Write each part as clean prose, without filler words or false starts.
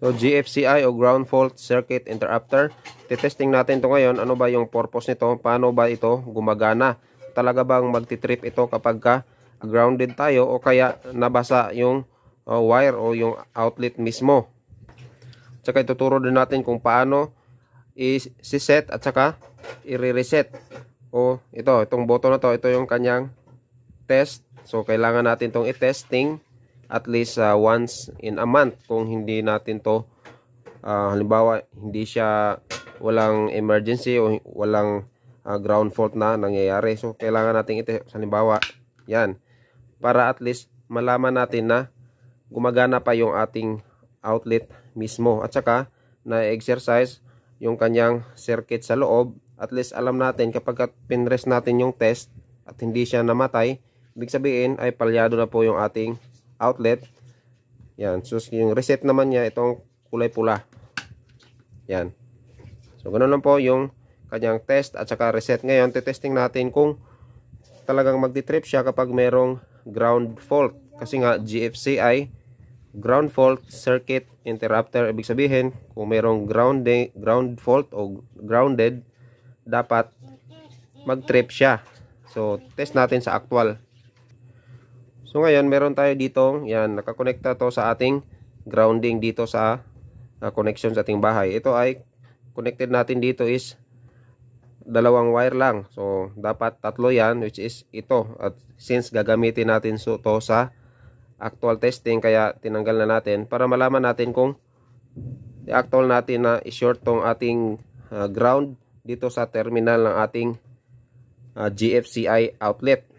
So GFCI o ground fault circuit interrupter. Titesting natin ito ngayon. Ano ba yung purpose nito? Paano ba ito gumagana? Talaga bang magti-trip ito kapag ka grounded tayo o kaya nabasa yung wire o yung outlet mismo? Tsaka ituturo din natin kung paano i-set at saka i-reset. O itong button na to, ito yung kanyang test. So kailangan natin itong i-testing at least once in a month. Kung hindi natin to halimbawa hindi siya walang emergency o walang ground fault na nangyayari, so kailangan natin ito halimbawa yan, para at least malaman natin na gumagana pa yung ating outlet mismo at saka na-exercise yung kanyang circuit sa loob. At least alam natin kapag pinrest natin yung test at hindi siya namatay, ibig sabihin ay palyado na po yung ating outlet. Yan. So yung reset naman niya itong kulay pula. Yan. So ganoon lang po yung kanyang test at saka reset. Ngayon testing natin kung talagang magdi-trip siya kapag merong ground fault. Kasi nga GFCI, ground fault circuit interrupter, ibig sabihin kung merong ground fault o grounded, dapat mag-trip siya. So test natin sa actual. So ngayon meron tayo dito, yan, nakakonekta to sa ating grounding dito sa connection sa ating bahay. Ito ay connected natin dito is dalawang wire lang. So dapat tatlo yan, which is ito. At since gagamitin natin to sa actual testing, kaya tinanggal na natin para malaman natin kung i-actual natin na i-short tong ating ground dito sa terminal ng ating GFCI outlet.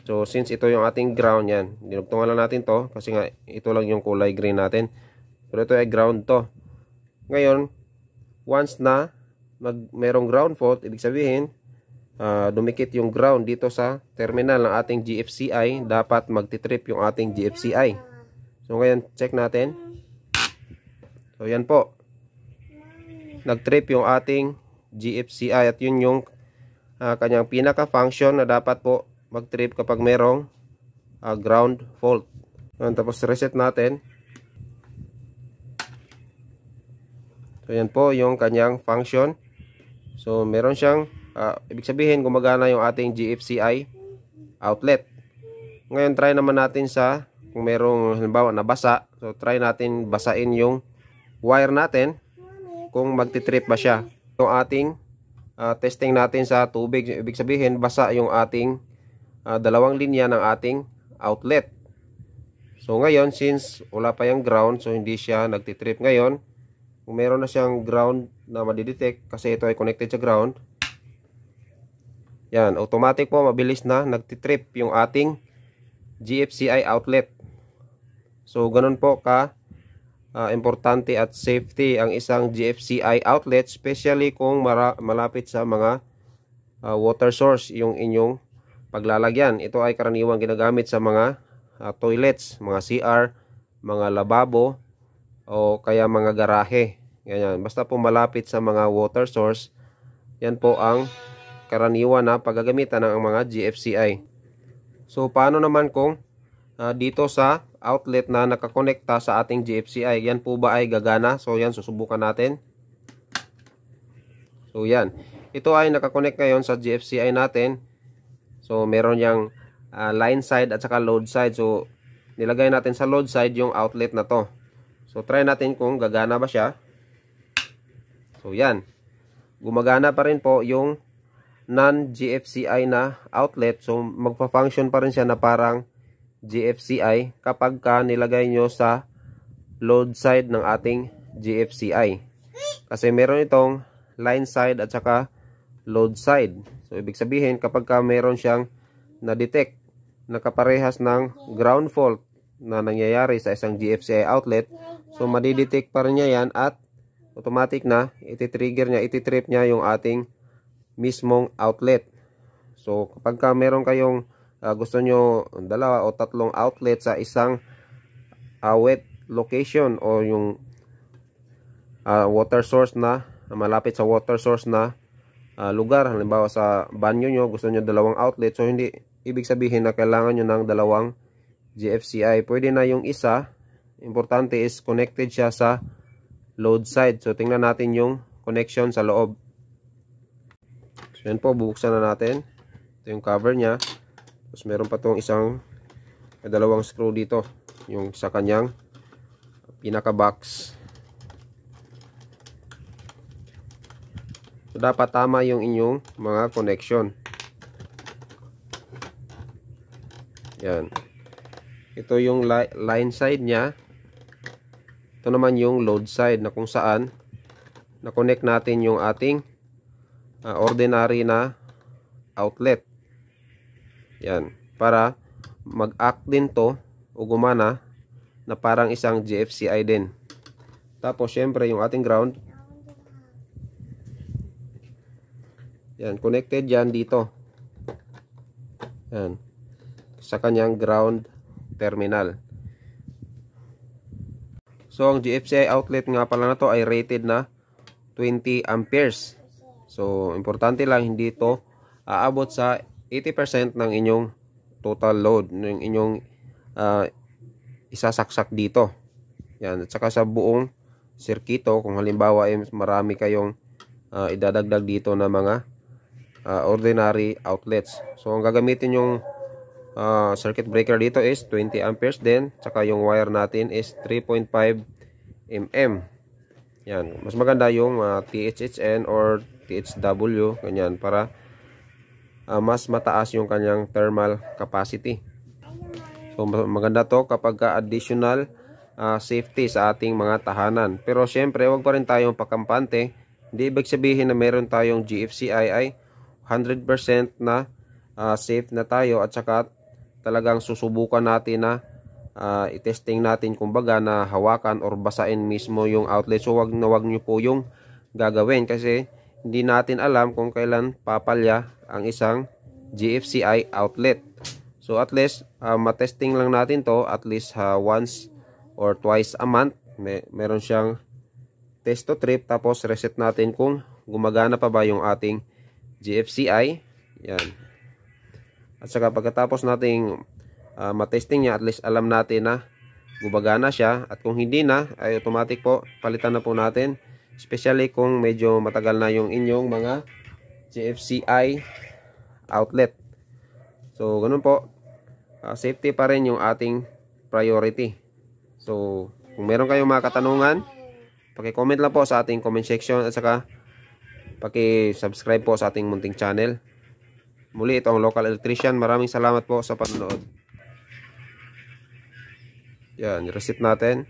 So since ito yung ating ground, yan, dinugtungan lang natin to kasi nga ito lang yung kulay green natin, pero ito ay ground to. Ngayon once na merong ground fault, ibig sabihin dumikit yung ground dito sa terminal ng ating GFCI, dapat magti-trip yung ating GFCI. So ngayon check natin. So yan po, nag-trip yung ating GFCI at yun yung kanyang pinaka function na dapat po mag-trip kapag merong ground fault. Tapos reset natin. So yan po yung kanyang function. So meron siyang ibig sabihin gumagana yung ating GFCI outlet. Ngayon try naman natin sa kung merong halimbawa nabasa. So try natin basain yung wire natin kung magti-trip ba siya. Yung ating testing natin sa tubig, ibig sabihin basa yung ating dalawang linya ng ating outlet. So ngayon since wala pa yung ground, so hindi siya nagtitrip. Ngayon kung meron na siyang ground na madidetect kasi ito ay connected sa ground, yan, automatic po mabilis na nagtitrip yung ating GFCI outlet. So ganun po ka importante at safety ang isang GFCI outlet, especially kung malapit sa mga water source yung inyong paglalagyan. Ito ay karaniwang ginagamit sa mga toilets, mga CR, mga lababo o kaya mga garahe. Ganyan. Basta po malapit sa mga water source, yan po ang karaniwan na paggagamitan ng mga GFCI. So paano naman kung dito sa outlet na nakakonekta sa ating GFCI, yan po ba ay gagana? So yan, susubukan natin. So yan, ito ay nakakonect ngayon sa GFCI natin. So meron yang line side at saka load side. So nilagay natin sa load side yung outlet na to. So try natin kung gagana ba siya. So yan, gumagana pa rin po yung non-GFCI na outlet. So magpa-function pa rin siya na parang GFCI kapag ka nilagay nyo sa load side ng ating GFCI. Kasi meron itong line side at saka load side. So ibig sabihin kapag ka meron siyang na-detect na kaparehas ng ground fault na nangyayari sa isang GFCI outlet, so madidetect pa rin niya yan at automatic na iti-trigger niya, iti-trip niya yung ating mismong outlet. So kapag ka meron kayong gusto nyo dalawa o tatlong outlet sa isang wet location o yung water source na malapit sa water source na lugar, halimbawa sa banyo nyo gusto nyo dalawang outlet, so hindi ibig sabihin na kailangan nyo ng dalawang GFCI. Pwede na yung isa, importante is connected siya sa load side. So tingnan natin yung connection sa loob. So yan po, bubuksan na natin. Ito yung cover nya. Tapos meron pa tong may dalawang screw dito, yung sa kanyang pinaka box. So dapat tama yung inyong mga connection. Yan. Ito yung line side nya. Ito naman yung load side na kung saan na-connect natin yung ating ordinary na outlet. Yan. Para mag-act din to o gumana na parang isang GFCI din. Tapos syempre yung ating ground. Yan. Connected yan dito. Yan. Sa kanyang ground terminal. So ang GFCI outlet nga pala na to ay rated na 20 amperes. So importante lang hindi ito aabot sa 80% ng inyong total load, ng inyong isasaksak dito. Yan. At saka sa buong sirkito, kung halimbawa ay marami kayong idadagdag dito na mga ordinary outlets. So ang gagamitin yung circuit breaker dito is 20 amperes din, saka yung wire natin is 3.5 mm. Yan, mas maganda yung THHN or THW, ganyan, para mas mataas yung kanyang thermal capacity. So maganda to kapag additional safety sa ating mga tahanan. Pero syempre, wag pa rin tayong pakampante. Hindi ibig sabihin na meron tayong GFCI ay 100% na safe na tayo, at saka talagang susubukan natin na i-testing natin, kumbaga, na hawakan or basain mismo yung outlet. So wag nyo po yung gagawin, kasi hindi natin alam kung kailan papalya ang isang GFCI outlet. So at least matesting lang natin to at least once or twice a month. Meron siyang test to trip, tapos reset natin kung gumagana pa ba yung ating GFCI. Yan. At saka pagkatapos nating matesting niya, at least alam natin na gumagana siya. At kung hindi na, ay automatic po palitan na po natin. Especially kung medyo matagal na yung inyong mga GFCI outlet. So ganun po, safety pa rin yung ating priority. So kung meron kayong mga katanungan, paki-comment lang po sa ating comment section, at saka paki-subscribe po sa ating munting channel. Muli, ito ang Local Electrician. Maraming salamat po sa panonood. Yan, reset natin.